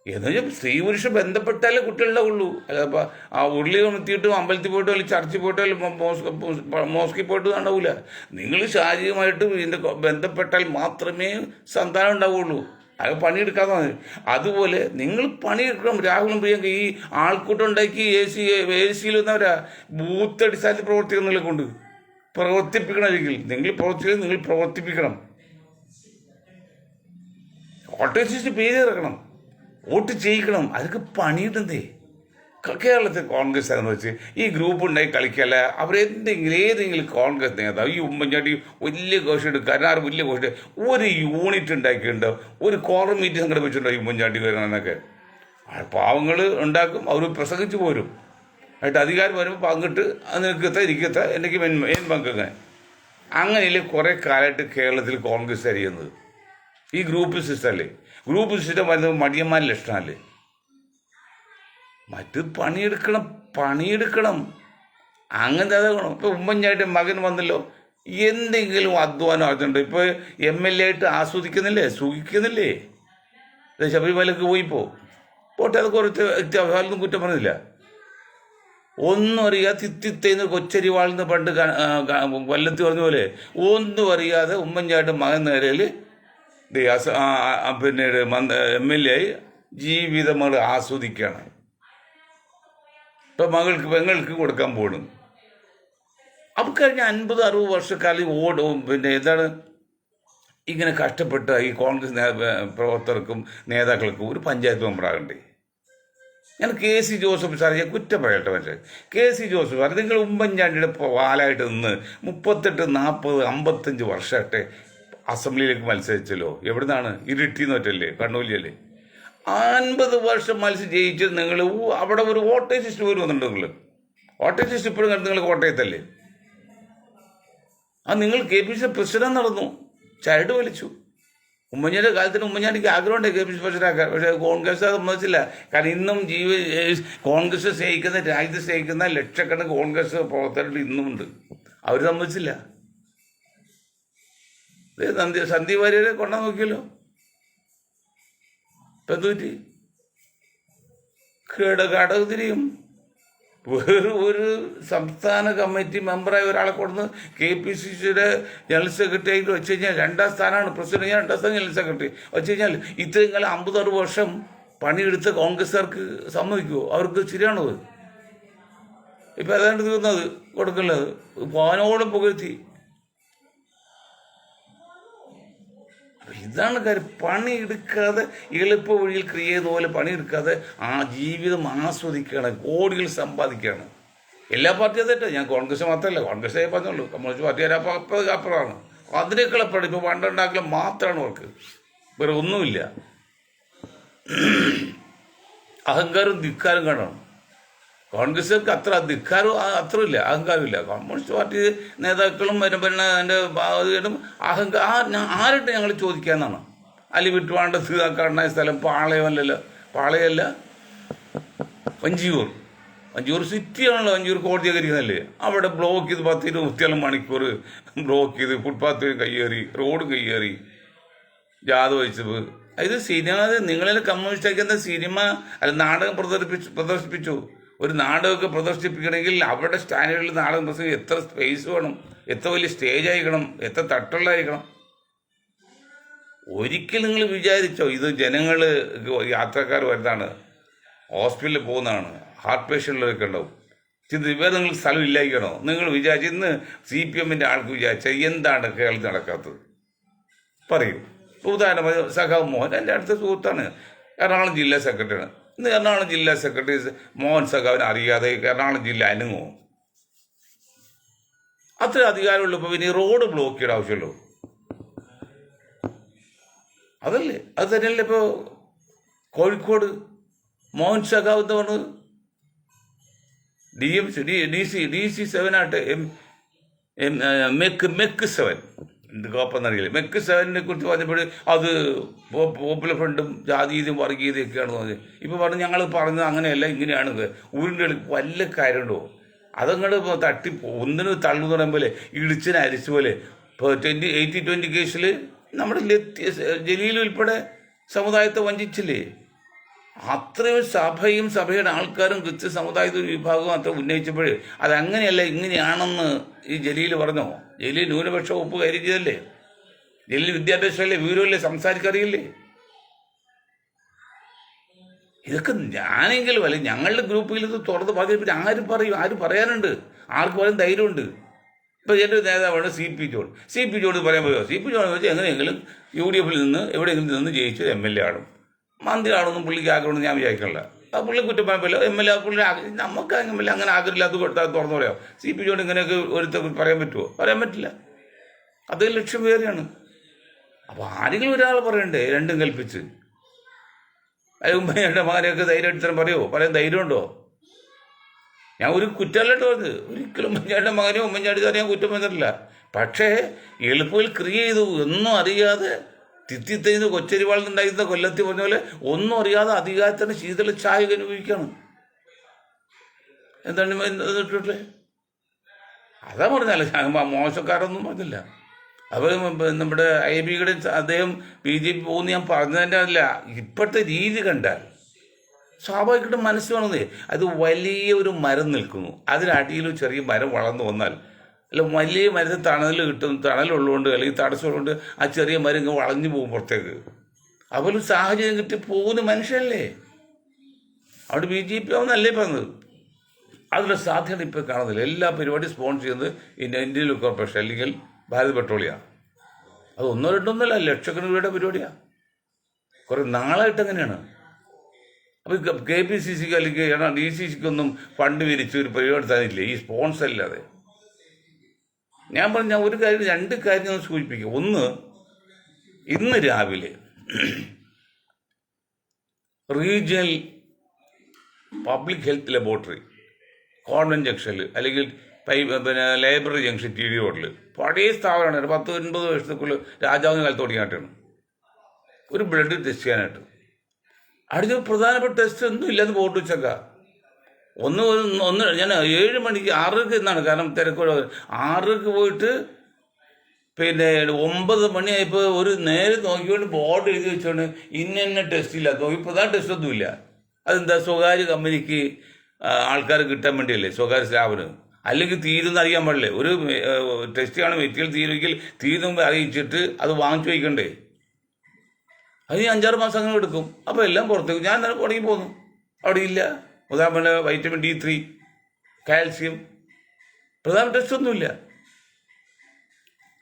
എന്ന് വെച്ചാൽ സ്ത്രീ പുരുഷ ബന്ധപ്പെട്ടാലേ കുട്ടികളുണ്ടാവുള്ളൂ. അല്ലപ്പോൾ ആ ഉരുളി ഉണർത്തിയിട്ടും അമ്പലത്തിൽ പോയിട്ടോ അല്ലെങ്കിൽ ചർച്ചിൽ പോയിട്ടോ അല്ലെങ്കിൽ മോസ്കിൽ പോയിട്ടോ ഉണ്ടാവില്ല. നിങ്ങൾ ശാരീരികമായിട്ട് ഇതിൻ്റെ ബന്ധപ്പെട്ടാൽ മാത്രമേ സന്താനം ഉണ്ടാവുള്ളൂ. അത് പണിയെടുക്കാതെ മതി. അതുപോലെ നിങ്ങൾ പണിയെടുക്കണം. രാഹുലും പ്രിയങ്ക ഈ ആൾക്കൂട്ടം ഉണ്ടാക്കി എ സിയിൽ വന്നവരാ ബൂത്ത് അടിസ്ഥാനത്തിൽ പ്രവർത്തിക്കുന്നതിനെ കൊണ്ട് പ്രവർത്തിപ്പിക്കണമെങ്കിൽ നിങ്ങൾ പ്രവർത്തിപ്പിക്കണം. ഓട്ടോസിസ്റ്റ് പേര് ഇറക്കണം, വോട്ട് ചെയ്യിക്കണം. അതൊക്കെ പണിയിട്ടതേ. കേരളത്തിൽ കോൺഗ്രസ് എന്ന് വെച്ച് ഈ ഗ്രൂപ്പ് ഉണ്ടായി കളിക്കല്ല. ഏതെങ്കിലും കോൺഗ്രസ് നേതാവ് ഈ ഉമ്മൻചാണ്ടി വലിയ ഘോഷം എടുക്കാൻ വലിയ ഘോഷം ഒരു യൂണിറ്റ് ഉണ്ടാക്കിയിട്ടുണ്ടോ, ഒരു കോറം മീറ്റിംഗ് സംഘടിപ്പിച്ചിട്ടുണ്ടോ ഈ ഉമ്മൻചാണ്ടി വരാനൊക്കെ? പാവങ്ങൾ ഉണ്ടാക്കും, അവർ പ്രസംഗിച്ച് പോരും. ആയിട്ട് അധികാരം വരുമ്പോൾ പങ്കിട്ട് നിൽക്കത്ത ഇരിക്കത്ത എനിക്ക് മെയിൻ പങ്കങ്ങനെ. അങ്ങനെയല്ലേ കുറേ കാലമായിട്ട് കേരളത്തിൽ കോൺഗ്രസ് അറിയുന്നത്. ഈ ഗ്രൂപ്പ് സിസ്റ്റമല്ലേ. ഗ്രൂപ്പ് സിസ്റ്റം വരുന്നത് മടിയന്മാരുടെ ലക്ഷണമല്ലേ. മറ്റ് പണിയെടുക്കണം. അങ്ങനത്തെ അതാകണം. ഇപ്പോൾ ഉമ്മൻചാണ്ടി മകൻ വന്നല്ലോ, എന്തെങ്കിലും അധ്വാനം ആകുന്നുണ്ട്. ഇപ്പോൾ MLA ആയിട്ട് ആസ്വദിക്കുന്നില്ലേ, സുഖിക്കുന്നില്ലേ? ശബരിമലക്ക് പോട്ടെ, അത് കുറച്ച് വ്യക്തിയൊന്നും കുറ്റം പറഞ്ഞില്ല. ഒന്നും അറിയാതെ തിത്തിത്തേന്ന് കൊച്ചരിവാളെന്ന് പണ്ട് കൊല്ലത്ത് പറഞ്ഞ പോലെ ഒന്നും അറിയാതെ ഉമ്മൻചാണ്ടി മകൻ നേരയിൽ പിന്നീട് MLA ആയി ജീവിതം മകൾ ആസ്വദിക്കുകയാണ്. ഇപ്പം പെങ്ങൾക്ക് കൊടുക്കാൻ പോകണം. അപ്പം കഴിഞ്ഞ 50-60 വർഷക്കാലം എന്താണ് ഇങ്ങനെ കഷ്ടപ്പെട്ട ഈ കോൺഗ്രസ് പ്രവർത്തകർക്കും നേതാക്കൾക്കും ഒരു പഞ്ചായത്ത് മെമ്പറാകണ്ടേ? ഞാൻ KC ജോസഫ് സാർ ഞാൻ കുറ്റം പറയട്ടെ. പക്ഷേ KC ജോസഫ് സാർ, നിങ്ങൾ ഉമ്മൻചാണ്ടിയുടെ വാലായിട്ട് നിന്ന് 38, 40, 55 വർഷമായിട്ട് അസംബ്ലിയിലേക്ക് മത്സരിച്ചല്ലോ. എവിടുന്നാണ്? ഇരിട്ടിന്ന് പറ്റല്ലേ, കണ്ണൂരിയല്ലേ? 50 വർഷം ജയിച്ചിട്ട് നിങ്ങൾ അവിടെ ഒരു വോട്ടേജ് ലിസ്റ്റ് പോലും വന്നിട്ടുണ്ട്. വോട്ടേജ് ലിസ്റ്റ് ഇപ്പോഴും കണ്ടു. നിങ്ങൾ കോട്ടയത്തല്ലേ? നിങ്ങൾ KPCC പ്രസിഡന്റ് നടന്നു, ചരട് വലിച്ചു. ഉമ്മൻചാണ്ടിയുടെ കാലത്തിന് ഉമ്മൻചാണ്ടിക്ക് ആഗ്രഹമുണ്ട് KPCC പ്രസിഡന്റാക്കാൻ. പക്ഷേ കോൺഗ്രസ് അത് സമ്മതിച്ചില്ല. കാരണം ഇന്നും കോൺഗ്രസ് സ്നേഹിക്കുന്ന, രാജ്യത്തെ സ്നേഹിക്കുന്ന ലക്ഷക്കണക്കിന് കോൺഗ്രസ് പ്രവർത്തകർ ഇന്നുമുണ്ട്. അവർ സമ്മതിച്ചില്ല. സന്ദീപ് വാര്യരെ കൊണ്ടാ നോക്കിയല്ലോ. ഇപ്പം എന്തുപറ്റി? ഘടകതിരിയും വേറെ ഒരു സംസ്ഥാന കമ്മിറ്റി മെമ്പറായ ഒരാളെ കൊടുന്ന് KPCCയുടെ ജനറൽ സെക്രട്ടറി ആയിട്ട് വെച്ച് കഴിഞ്ഞാൽ 2ാം സ്ഥാനമാണ്. പ്രസിഡന്റ് 2ാം സ്ഥാനം ജനറൽ സെക്രട്ടറി വെച്ച് കഴിഞ്ഞാൽ ഇത്രയും കാലം 50-60 വർഷം പണിയെടുത്ത കോൺഗ്രസ്സുകാർക്ക് സമ്മതിക്കുമോ? അവർക്ക് ശരിയാണോ? ഇപ്പം ഏതാണ്ട് തീർന്നത് കൊടുക്കുന്നത് പോനോളം പുകഴ്ത്തി. ഇതാണ് കാര്യം. പണിയെടുക്കാതെ എളുപ്പ വഴിയിൽ ക്രിയ ചെയ്ത പോലെ പണിയെടുക്കാതെ ആ ജീവിതം ആസ്വദിക്കുകയാണ്, കോടികൾ സമ്പാദിക്കുകയാണ്. എല്ലാ പാർട്ടിയും തെറ്റാ. ഞാൻ കോൺഗ്രസ് മാത്രമല്ല, കോൺഗ്രസ്സേ പറഞ്ഞുള്ളൂ. കമ്മ്യൂണിസ്റ്റ് പാർട്ടി അപ്പുറമാണ്. അതിനേക്കാൾ എപ്പോഴും ഇപ്പോൾ പണ്ടുണ്ടാക്കലും മാത്രമാണ് അവർക്ക്, വേറെ ഒന്നുമില്ല. അഹങ്കാരവും ധിക്കാരം കാണണം. കോൺഗ്രസ്സുകാർക്ക് അത്ര ധിക്കാരവും അത്രയില്ല, അഹങ്കാരമില്ല. കമ്മ്യൂണിസ്റ്റ് പാർട്ടി നേതാക്കളും എൻ്റെ ആരുടെ ഞങ്ങൾ ചോദിക്കാമെന്നാണ്. അലി വിട്ടുവാണ്ട കാണുന്ന സ്ഥലം പാളയമല്ല, വഞ്ചിയൂർ സിറ്റിയാണല്ലോ. വഞ്ചിയൂർ കോടതികരിക്കുന്നല്ലേ? അവിടെ ബ്ലോക്ക് ചെയ്ത് 10-20 മണിക്കൂർ ബ്ലോക്ക് ചെയ്ത് ഫുട്പാത്ത് കയ്യേറി, റോഡ് കയ്യേറി, ജാഥ വെച്ചത്. ഇത് സിനിമ, നിങ്ങളെ കമ്മ്യൂണിസ്റ്റ് ആക്കിയ സിനിമ അല്ല, നാടകം പ്രദർശിപ്പിച്ചു. ഒരു നാടകമൊക്കെ പ്രദർശിപ്പിക്കണമെങ്കിൽ അവരുടെ സ്റ്റാൻഡേർഡിൽ നാടകം പ്രദർശിപ്പിക്കാൻ എത്ര സ്പേസ് വേണം, എത്ര വലിയ സ്റ്റേജ് ആയിരിക്കണം, എത്ര തട്ടുള്ളായിരിക്കണം. ഒരിക്കൽ നിങ്ങൾ വിചാരിച്ചോ ഇത് ജനങ്ങൾ യാത്രക്കാർ വരുന്നതാണ്, ഹോസ്പിറ്റലിൽ പോകുന്നതാണ്, ഹാർട്ട് പേഷ്യൻ്റിലൊക്കെ ഉണ്ടാവും, വേറെ നിങ്ങൾ സ്ഥലം ഇല്ലായിരിക്കണോ? നിങ്ങൾ വിചാരിച്ച് ഇന്ന് CPMൻ്റെ ആൾക്ക് വിചാരിച്ചാൽ എന്താണ് കേരളത്തിൽ നടക്കാത്തത് പറയും. ഉദാഹരണമായി സഖാവ് മോഹൻ എൻ്റെ അടുത്ത സുഹൃത്താണ്, എറണാകുളം ജില്ലാ സെക്രട്ടറിയാണ്. ഇന്ന് എറണാകുളം ജില്ലാ സെക്രട്ടറി മോഹൻ സഖാവിനെ അറിയാതെ എറണാകുളം ജില്ല അനങ്ങുമോ? അത്ര അധികാരമുള്ളപ്പോൾ പിന്നെ ഈ റോഡ് ബ്ലോക്ക് ചെയ്യേണ്ട ആവശ്യമുള്ളൂ. അതല്ലേ, അത് തന്നെയല്ലേ ഇപ്പോൾ കോഴിക്കോട് മോഹൻ സഖാവ് എന്ന് പറഞ്ഞത് DC 7 ആട്ടെ, മെക്ക് 7 എന്ത് കോപ്പെന്നറിയില്ല. മെക്ക് 7നെ കുറിച്ച് പറഞ്ഞപ്പോൾ അത് പോപ്പുലർ ഫ്രണ്ടും ജാതീയതയും വർഗീയതയൊക്കെയാണെന്ന് പറഞ്ഞു. ഇപ്പോൾ പറഞ്ഞു ഞങ്ങൾ പറഞ്ഞത് അങ്ങനെയല്ല, ഇങ്ങനെയാണിത്. ഊരിൻ്റെ വല്ല കാര്യമുണ്ടോ? അതങ്ങോട്ട് തട്ടി ഒന്നിന് തള്ളുന്ന് പറയുമ്പോൾ ഇടിച്ചിനെ അരിച്ച പോലെ. ഇപ്പോൾ 80-20 കേസിൽ നമ്മുടെ ജലീൽ ഉൾപ്പെടെ സമുദായത്തെ വഞ്ചിച്ചില്ലേ? അത്രയും സഭയും സഭയുടെ ആൾക്കാരും കൃത്യ സമുദായത്തിൽ വിഭാഗവും അത്ര ഉന്നയിച്ചപ്പോൾ അതങ്ങനെയല്ല ഇങ്ങനെയാണെന്ന് ഈ ജലീൽ പറഞ്ഞോ? ജലീൽ ന്യൂനപക്ഷ വകുപ്പ് കാര്യം ചെയ്തല്ലേ? ജലീൽ വിദ്യാഭ്യാസമല്ലേ, വിവരമല്ലേ, സംസാരിക്കറിയില്ലേ? ഇതൊക്കെ ഞാനെങ്കിലും അല്ലെ ഞങ്ങളുടെ ഗ്രൂപ്പിൽ ഇത് തുറന്ന് പറഞ്ഞിട്ട് ആരും പറയും, ആര് പറയാനുണ്ട്? ആർക്ക് പറയാൻ ധൈര്യമുണ്ട്? ഇപ്പോൾ എൻ്റെ ഒരു നേതാവാണ് CP ജോൺ. CP ജോൺ പറയാൻ പറ്റുമോ? CP ജോൺ വെച്ചാൽ എങ്ങനെയെങ്കിലും UDF നിന്ന് എവിടെയെങ്കിലും നിന്ന് ജയിച്ച് MLA ആണും മന്ത്രി ആണെന്നും പുള്ളിക്ക് ആഗ്രഹമെന്ന് ഞാൻ വിചാരിക്കണില്ല. ആ പുള്ളി കുറ്റപ്പാടില്ല. MLA പുള്ളി നമുക്ക് MLA അങ്ങനെ ആഗ്രഹമില്ലാത്ത കൊടുത്താൽ തുറന്നു പറയാം. CP ജോൺ ഇങ്ങനെയൊക്കെ ഒരുത്ത പറയാൻ പറ്റുമോ? പറയാൻ പറ്റില്ല. അത് ലക്ഷ്യം വേറെയാണ്. അപ്പോൾ ആരെങ്കിലും ഒരാൾ പറയണ്ടേ രണ്ടും കൽപ്പിച്ച്? ഉമ്മയുടെ മകനെയൊക്കെ ധൈര്യം എടുത്താൽ പറയുമോ? പറയാൻ ധൈര്യമുണ്ടോ? ഞാൻ ഒരു കുറ്റമല്ലിട്ട് പറഞ്ഞത്. ഒരിക്കലും ഉമ്മൻചാണ്ടിയുടെ മകനെയോ ഉമ്മൻചാണ്ടി ഞാൻ കുറ്റം പറഞ്ഞിട്ടില്ല. പക്ഷേ എളുപ്പത്തിൽ ചെയ്തു ഒന്നും അറിയാതെ തിത്തിത്തൈന്ന് കൊച്ചരിവാളിന്നുണ്ടായിരുന്ന കൊല്ലത്തി പറഞ്ഞ പോലെ ഒന്നും അറിയാതെ അധികാരത്തിന് ശീതള ചായ അനുഭവിക്കുകയാണ്. എന്താണ് അതാ പറഞ്ഞല്ല, ഞാൻ മോശക്കാരൊന്നും പറഞ്ഞില്ല. അപ്പോൾ നമ്മുടെ IBയുടെ അദ്ദേഹം BJP പോകുന്ന ഞാൻ പറഞ്ഞതിൻ്റെ അല്ല, ഇപ്പോഴത്തെ രീതി കണ്ടാൽ സ്വാഭാവികമായിട്ടും മനസ്സ് വേണമെന്നേ. അത് വലിയ ഒരു മരം നിൽക്കുന്നു, അതിനടിയിൽ ചെറിയ മരം വളർന്നു വന്നാൽ അല്ല വലിയ മരത്തിൽ തണൽ കിട്ടും, തണലുള്ളതുകൊണ്ട് അല്ലെങ്കിൽ തടസ്സമുള്ളതുകൊണ്ട് ആ ചെറിയ മരം ഇങ്ങ് വളഞ്ഞു പോകും പുറത്തേക്ക്. അതുപോലെ സാഹചര്യം കിട്ടി പോകുന്ന മനുഷ്യല്ലേ. അവിടെ BJP ആവുന്നല്ലേ പറഞ്ഞത്. അതിനുള്ള സാധ്യത ഇപ്പോൾ കാണുന്നില്ല. എല്ലാ പരിപാടിയും സ്പോൺസർ ചെയ്യുന്നത് ഇന്ത്യൻ ഓയിൽ കോർപ്പറേഷൻ അല്ലെങ്കിൽ ഭാരത് പെട്രോളിയമാണ്. അത് 1-2 ലക്ഷക്കണക്കിന് രൂപയുടെ പരിപാടിയാണ്. കുറേ നാളായിട്ട് അങ്ങനെയാണ്. അപ്പോൾ KPCCക്ക് അല്ലെങ്കിൽ DCCക്കൊന്നും ഫണ്ട് വിരിച്ച് ഒരു പരിപാടി തന്നില്ലേ ഈ സ്പോൺസർ ഇല്ലാതെ. ഞാൻ പറഞ്ഞ ഒരു കാര്യം, 2 കാര്യം ഞാൻ സൂചിപ്പിക്കുക. ഒന്ന്, ഇന്ന് രാവിലെ regional public health laboratory convent ജംഗ്ഷനിൽ അല്ലെങ്കിൽ ലൈബ്രറി ജംഗ്ഷൻ TD റോഡിൽ പഴയ സ്ഥാപനമാണ്. 10-9 വർഷത്തേക്കുള്ള രാജാവിന് കാലത്ത് തുടങ്ങിയിട്ടാണ് ഒരു ബ്ലഡ് ടെസ്റ്റ് ചെയ്യാനായിട്ട്. അടുത്ത പ്രധാനപ്പെട്ട ടെസ്റ്റ് ഒന്നും ഇല്ലെന്ന് ബോർഡ് വെച്ചേക്കാം. ഒന്ന് ഞാൻ 7 മണിക്ക് 6:00 എന്നാണ്, കാരണം തിരക്കുള്ള 6:00 പോയിട്ട് പിന്നെ 9 മണിയായപ്പോൾ ഒരു നേരെ നോക്കിക്കൊണ്ട് ബോർഡ് എഴുതി വെച്ചോണ്ട് ഇന്ന ടെസ്റ്റ് ഇല്ല. പ്രധാന ടെസ്റ്റ് ഒന്നുമില്ല. അതെന്താ? സ്വകാര്യ കമ്പനിക്ക് ആൾക്കാർ കിട്ടാൻ വേണ്ടിയല്ലേ, സ്വകാര്യ സ്ഥാപനം. അല്ലെങ്കിൽ തീരുന്ന അറിയാൻ പാടില്ലേ? ഒരു ടെസ്റ്റ് കാണും മെറ്റീരിയൽ തീരുമെങ്കിൽ തീരുമ്പോൾ അറിയിച്ചിട്ട് അത് വാങ്ങിച്ചു വയ്ക്കണ്ടേ? അതിന് 5-6 മാസം അങ്ങനെ എടുക്കും. അപ്പോൾ എല്ലാം പുറത്തേക്ക്. ഞാൻ തന്നെ തുടങ്ങി പോന്നു. അവിടെ ഇല്ല. ഉദാഹരണ വൈറ്റമിൻ D3, കാൽസ്യം, പ്രധാന ടെസ്റ്റ് ഒന്നുമില്ല.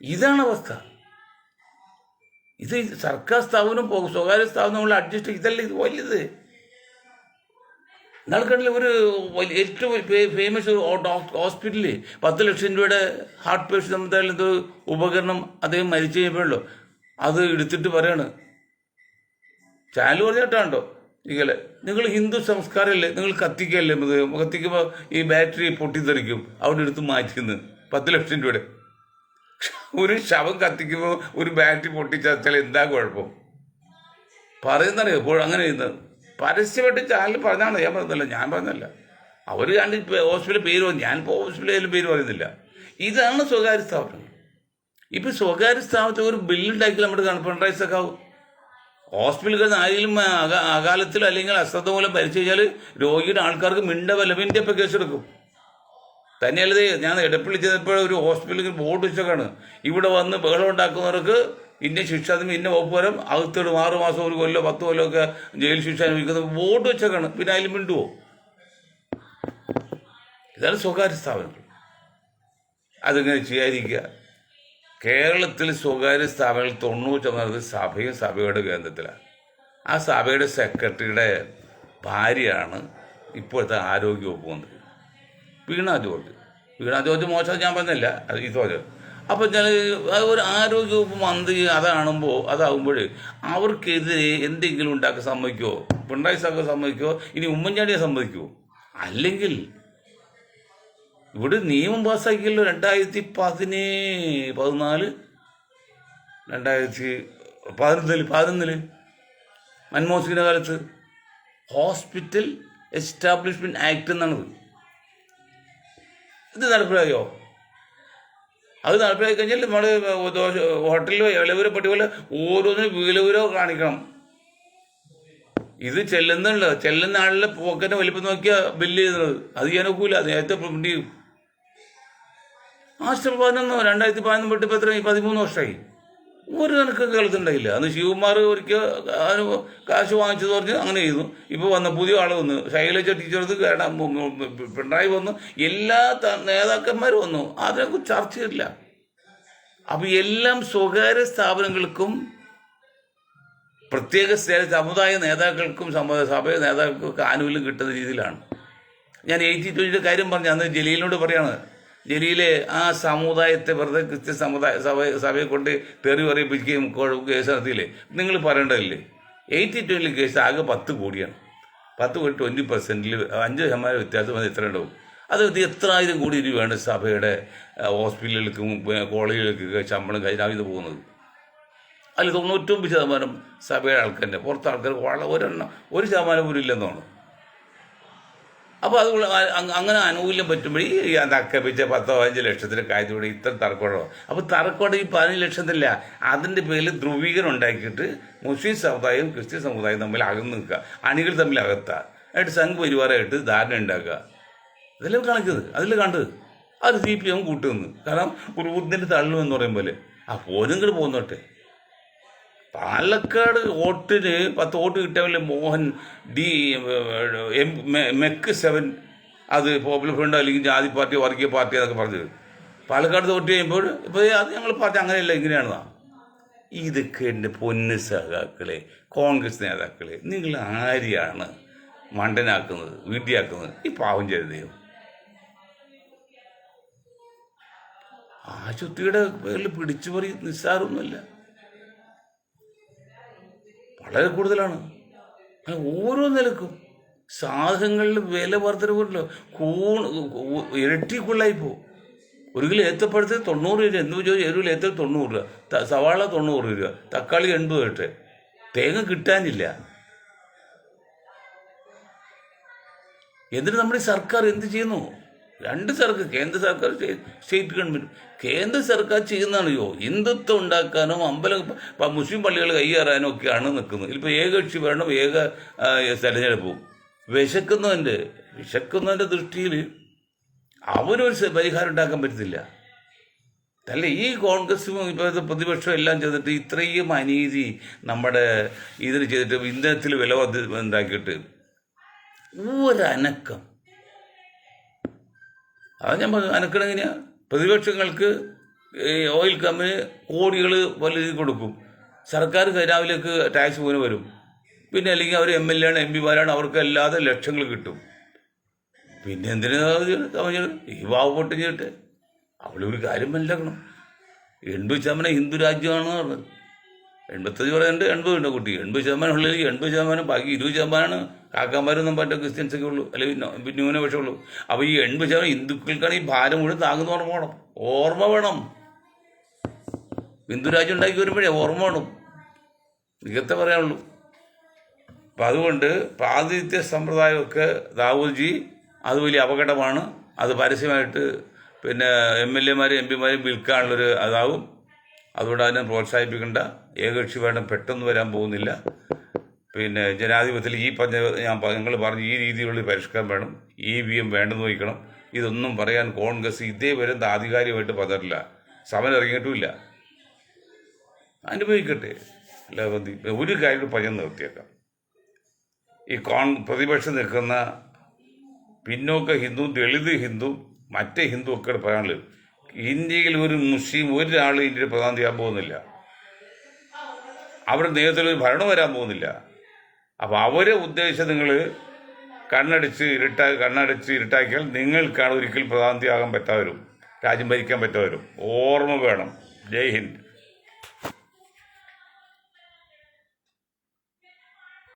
ഇതാണ് അവസ്ഥ. ഇത് സർക്കാർ സ്ഥാപനം സ്വകാര്യ സ്ഥാപനം നമ്മൾ അഡ്ജസ്റ്റ് ഇതല്ലേ ഇത് വലുത്. നാൾക്കണ്ടിൽ ഒരു ഏറ്റവും ഫേമസ് ഹോസ്പിറ്റലിൽ 10 ലക്ഷം രൂപയുടെ ഹാർട്ട് പേഷ്യൻ്റ് സംബന്ധമായ എന്തോ ഉപകരണം അദ്ദേഹം മരിച്ചു കഴിഞ്ഞപ്പോഴല്ലോ അത് എടുത്തിട്ട് പറയാണ്, ചാനൽ പറഞ്ഞിട്ടാണ്ടോ ഇങ്ങനെ, നിങ്ങൾ ഹിന്ദു സംസ്കാരമല്ലേ, നിങ്ങൾ കത്തിക്കല്ലേ, കത്തിക്കുമ്പോൾ ഈ ബാറ്ററി പൊട്ടിത്തെറിക്കും, അവിടെ എടുത്ത് മാറ്റുന്നു 10 ലക്ഷം രൂപയുടെ. ഒരു ശവം കത്തിക്കുമ്പോൾ ഒരു ബാറ്ററി പൊട്ടിച്ചാൽ എന്താ കുഴപ്പം? പറയുന്നറിയോ? ഇപ്പോൾ അങ്ങനെ ചെയ്യുന്നത് പരസ്യമായിട്ട് ചാനൽ പറഞ്ഞാണ്. ഞാൻ പറഞ്ഞല്ല. അവർ കണ്ട് ഹോസ്പിറ്റലിൽ പേര് പറഞ്ഞു. ഞാനിപ്പോൾ ഹോസ്പിറ്റലിൽ പേര് പറയുന്നില്ല. ഇതാണ് സ്വകാര്യ സ്ഥാപനം. ഇപ്പം സ്വകാര്യ സ്ഥാപനത്തിൽ ഒരു ബില്ലുണ്ടാക്കി നമ്മുടെ പിണറായി സഖാവും ഹോസ്പിറ്റലുകളിൽ ആരെങ്കിലും അകാലത്തിലോ അല്ലെങ്കിൽ അശ്രദ്ധ മൂലം ഭരിച്ചു കഴിഞ്ഞാൽ രോഗിയുടെ ആൾക്കാർക്ക് മിൻ്റെപ്പം കേസെടുക്കും. തന്നെയല്ലേ, ഞാൻ ഇടപ്പള്ളി ചെയ്തപ്പോൾ ഒരു ഹോസ്പിറ്റലിൽ ബോർഡ് വെച്ചൊക്കെയാണ്, ഇവിടെ വന്ന് ബഹളം ഉണ്ടാക്കുന്നവർക്ക് ഇന്ന ശിക്ഷ, അതിന് ഇന്ന വകുപ്പ് വരും, അകത്തോടും 6 മാസം 1 കൊല്ലോ 10 കൊല്ലോ ഒക്കെ ജയിൽ ശിക്ഷ അനുഭവിക്കുന്നത് ബോർഡ് വെച്ചൊക്കെയാണ്. പിന്നെ അതിൽ മിണ്ടുവോ? ഇതാണ് സ്വകാര്യ സ്ഥാപനങ്ങൾ. അതിങ്ങനെ ചെയ്യാതിരിക്കുക. കേരളത്തിൽ സ്വകാര്യ സ്ഥാപനങ്ങൾ 90% സഭയും സഭയുടെ കേന്ദ്രത്തിലാണ്. ആ സഭയുടെ സെക്രട്ടറിയുടെ ഭാര്യയാണ് ഇപ്പോഴത്തെ ആരോഗ്യവകുപ്പ് മന്ത്രി വീണ ജോർജ്. വീണ ജോർജ് മോശം ഞാൻ പറഞ്ഞില്ല, അത് ഈ തോറ്റം. അപ്പം ഞാൻ ഒരു ആരോഗ്യവകുപ്പ് മന്ത്രി അതാകുമ്പോൾ അവർക്കെതിരെ എന്തെങ്കിലും ഉണ്ടാക്കാൻ സമ്മതിക്കുമോ? പിണറായി സാറിന് സമ്മതിക്കുമോ? ഇനി ഉമ്മൻചാണ്ടിയെ സമ്മതിക്കുമോ? അല്ലെങ്കിൽ ഇവിടെ നിയമം പാസ്സാക്കിയല്ലോ 2014 മൻമോഹൻ സിംഗിൻ്റെ കാലത്ത് ഹോസ്പിറ്റൽ എസ്റ്റാബ്ലിഷ്മെൻറ്റ് ആക്ട് എന്നാണത്. ഇത് നടപ്പിലായോ? അത് നടപ്പിലാക്കി കഴിഞ്ഞാൽ നമ്മൾ ഹോട്ടലിൽ ഇളവരെ പട്ടി പോലെ ഓരോന്നിനും വിലവരോ കാണിക്കണം. ഇത് ചെല്ലുന്ന ആളിലെ പോക്കറ്റിനെ വലിപ്പം നോക്കിയാൽ ബില്ല് ചെയ്യുന്നത്. അത് ചെയ്യാൻ ഒക്കില്ല, നേരത്തെ പ്രിന്റ് ചെയ്യും. മാസ്റ്റർ 2011 തൊട്ട് ഇപ്പോൾ 13 വർഷമായി. ഒരു കണക്ക് കേൾക്കുന്നുണ്ടായില്ല. അന്ന് ശിവകുമാർ ഒരിക്കൽ കാശ് വാങ്ങിച്ചത് പറഞ്ഞ് അങ്ങനെ ചെയ്തു. ഇപ്പോൾ വന്ന പുതിയ ആൾ വന്നു, ശൈലജ ടീച്ചർക്ക് പിണറായി വന്നു, എല്ലാ നേതാക്കന്മാരും വന്നു, അതിനെക്കുറിച്ച് ചർച്ചയില്ല. അപ്പം എല്ലാം സ്വകാര്യ സ്ഥാപനങ്ങൾക്കും പ്രത്യേക സമുദായ നേതാക്കൾക്കും സഭ നേതാക്കൾക്കും ആനുകൂല്യം കിട്ടുന്ന രീതിയിലാണ്. ഞാൻ 80-20 കാര്യം പറഞ്ഞു, അന്ന് ജലീലിനോട് പറയാണ്, ജലീലെ ആ സമുദായത്തെ വെറുതെ ക്രിസ്ത്യൻ സഭയെ കൊണ്ട് തെറി പറയിപ്പിക്കുകയും കേസ് നടത്തിയില്ലേ? നിങ്ങൾ പറയേണ്ടതില്ലേ? 80-20 കേസ് ആകെ 10 കോടിയാണ്. 10 കോടി 20%, 5% വ്യത്യാസം അത് എത്ര ഉണ്ടാവും? അത് എത്ര ആയിരം കോടി രൂപയാണ് സഭയുടെ ഹോസ്പിറ്റലുകൾക്കും കോളേജുകൾക്കൊക്കെ ശമ്പളം കഴിഞ്ഞാൽ പോകുന്നത്. അതിൽ 99% സഭയുടെ ആൾക്കാരുടെ പുറത്തെ ആൾക്കാർ ഒരു ശതമാനം പോലും ഇല്ലെന്നാണ്. അപ്പോൾ അത് അങ്ങനെ ആനുകൂല്യം പറ്റുമ്പോഴേ നക്കപ്പിച്ച 10-15 ലക്ഷത്തിന് കാര്യത്തോടെ ഇത്ര തർക്കമുള്ളൂ. അപ്പോൾ തർക്കോടെ ഈ 15 ലക്ഷത്തില്ല, അതിൻ്റെ പേരിൽ ധ്രുവീകരണം ഉണ്ടാക്കിയിട്ട് മുസ്ലിം സമുദായവും ക്രിസ്ത്യൻ സമുദായം തമ്മിൽ അകന്ന് നിൽക്കുക, അണികൾ തമ്മിൽ അകത്തുക, എന്നിട്ട് സംഘ് പരിവാരമായിട്ട് ധാരണ ഉണ്ടാക്കുക. ഇതെല്ലാം കണക്കത് അതിൽ കണ്ടത് അത് CPM കൂട്ടുന്നു. കാരണം ഒരു ഊർദ്ദിൻ്റെ തള്ളു എന്ന് പറയും പോലെ ആ പോലും കൂടെ പോന്നോട്ടെ. പാലക്കാട് വോട്ടിന് 10 വോട്ട് കിട്ടിയാൽ മോഹൻ MEC 7 അത് പോപ്പുലർ ഫ്രണ്ട് അല്ലെങ്കിൽ ജാതി പാർട്ടി വർഗീയ പാർട്ടി എന്നൊക്കെ പറഞ്ഞത് പാലക്കാട് വോട്ട് ചെയ്യുമ്പോൾ ഇപ്പോൾ അത് ഞങ്ങൾ പാർട്ടി അങ്ങനെയല്ല ഇങ്ങനെയാണെന്നാ. ഇതൊക്കെ എൻ്റെ പൊന്ന് സഖാക്കളെ, കോൺഗ്രസ് നേതാക്കളെ, നിങ്ങൾ ആരെയാണ് മണ്ടനാക്കുന്നത്, വീട്ടിയാക്കുന്നത്? ഈ പാവം ജനതയോ ആശുപത്രിയുടെ പേരിൽ പിടിച്ചുപറി നിസ്സാരമൊന്നുമില്ല, വളരെ കൂടുതലാണ്. ഓരോ നിലക്കും സാധനങ്ങളിൽ വില വർധനവുണ്ടല്ലോ, ഇരട്ടിക്കുള്ളായിപ്പോൾ. 1 കിലോ ഏത്തപ്പഴത്തിന് 90 രൂപ, എന്ത് ചോദിച്ചാൽ 1 കിലോ ഏത്തൽ 90 രൂപ, സവാള 90 രൂപ, തക്കാളി 80 തൊട്ട്, തേങ്ങ കിട്ടാനില്ല. എന്നിട്ട് നമ്മുടെ സർക്കാർ എന്ത് ചെയ്യുന്നു? 2 സർക്കാർ, കേന്ദ്ര സർക്കാർ, സ്റ്റേറ്റ് ഗവൺമെൻറ്. കേന്ദ്ര സർക്കാർ ചെയ്യുന്നതാണോ ഹിന്ദുത്വം ഉണ്ടാക്കാനും മുസ്ലിം പള്ളികൾ കൈയേറാനും ഒക്കെയാണ് നിൽക്കുന്നത്. ഇപ്പോൾ ഏകകക്ഷി വേണം, തെരഞ്ഞെടുപ്പും. വിശക്കുന്നതിൻ്റെ ദൃഷ്ടിയിൽ അവനൊരു പരിഹാരം ഉണ്ടാക്കാൻ പറ്റത്തില്ല. അല്ല, ഈ കോൺഗ്രസും ഇപ്പോഴത്തെ പ്രതിപക്ഷം എല്ലാം ചെയ്തിട്ട് ഇത്രയും അനീതി നമ്മുടെ ഇതിന് ചെയ്തിട്ട് ഇന്ധനത്തിൽ വില ഉണ്ടാക്കിയിട്ട് ഒരനക്കം. അത് ഞാൻ അനക്കണം എങ്ങനെയാണ്? പ്രതിപക്ഷങ്ങൾക്ക് ഓയിൽ കമ്പനി കോടികൾ പല രീതിയിൽ കൊടുക്കും, സർക്കാർ ഖജനാവിലേക്ക് ടാക്സ് പോലും വരും. പിന്നെ അല്ലെങ്കിൽ അവർ MLA ആണ്, MP മാരാണ്, അവർക്ക് അല്ലാതെ ലക്ഷങ്ങൾ കിട്ടും. പിന്നെ എന്തിനാ ഈ പാവപ്പെട്ട് ചെയ്തിട്ട്? അവളൊരു കാര്യം മനസ്സിലാക്കണം, 80% ഹിന്ദു രാജ്യമാണെന്ന് പറഞ്ഞത്. 85 പറയുന്നുണ്ട്, 80 ഉണ്ട് കുട്ടി. 80% ഉള്ളിൽ 80%, ബാക്കി 20% കാക്കാന്മാരൊന്നും പറ്റ ക്രിസ്ത്യൻസൊക്കെ ഉള്ളൂ, അല്ലെങ്കിൽ ന്യൂനപക്ഷമുള്ളൂ. അപ്പോൾ ഈ 80% ഹിന്ദുക്കൾക്കാണ് ഈ ഭാരം മുഴുവൻ താങ്ങുന്ന ഓർമ്മ വേണം. ഹിന്ദു രാജ്യം ഉണ്ടാക്കി വരുമ്പോഴേ ഓർമ്മ വേണം. മികത്ത പറയാനുള്ളൂ. അപ്പം അതുകൊണ്ട് പ്രാതിനിധ്യ സമ്പ്രദായമൊക്കെ ദാവൂദ്ജി അത് വലിയ അപകടമാണ്. അത് പരസ്യമായിട്ട് പിന്നെ MLA മാരും MP മാരും വിൽക്കാനുള്ളൊരു അതാവും. അതുകൊണ്ട് അതിനെ പ്രോത്സാഹിപ്പിക്കേണ്ട. ഏകകക്ഷി വേണം പെട്ടെന്ന് വരാൻ പോകുന്നില്ല. പിന്നെ ജനാധിപത്യത്തിൽ ഞങ്ങൾ പറഞ്ഞ ഈ രീതിയിലുള്ള പരിഷ്കാരം വേണം. EVM വേണ്ടെന്ന് വയ്ക്കണം. ഇതൊന്നും പറയാൻ കോൺഗ്രസ് ഇതേവരെ ആധികാരികമായിട്ട് പറഞ്ഞിട്ടില്ല, സമരം ഇറങ്ങിയിട്ടുമില്ല. അനുഭവിക്കട്ടെ. അല്ല, ഒരു കാര്യം പറഞ്ഞ് നിർത്തിയേക്കാം. ഈ പ്രതിപക്ഷം നിൽക്കുന്ന പിന്നോക്ക ഹിന്ദു, ദളിത് ഹിന്ദു, മറ്റേ ഹിന്ദു ഒക്കെ പറയാനുള്ളത്, ഇന്ത്യയിൽ ഒരു മുസ്ലിം ഒരാൾ ഇന്ത്യയിൽ പ്രധാനം ചെയ്യാൻ പോകുന്നില്ല. അവരുടെ നേതൃത്വത്തിൽ ഒരു ഭരണം വരാൻ പോകുന്നില്ല. അപ്പോൾ അവരെ ഉദ്ദേശിച്ച് നിങ്ങൾ കണ്ണടച്ച് ഇരുട്ടാക്കിയാൽ നിങ്ങൾക്കാണ് ഒരിക്കലും പ്രധാനമന്ത്രിയാകാൻ പറ്റാതെ വരും, രാജ്യം ഭരിക്കാൻ പറ്റാതെ വരും. ഓർമ്മ വേണം. ജയ് ഹിന്ദ്.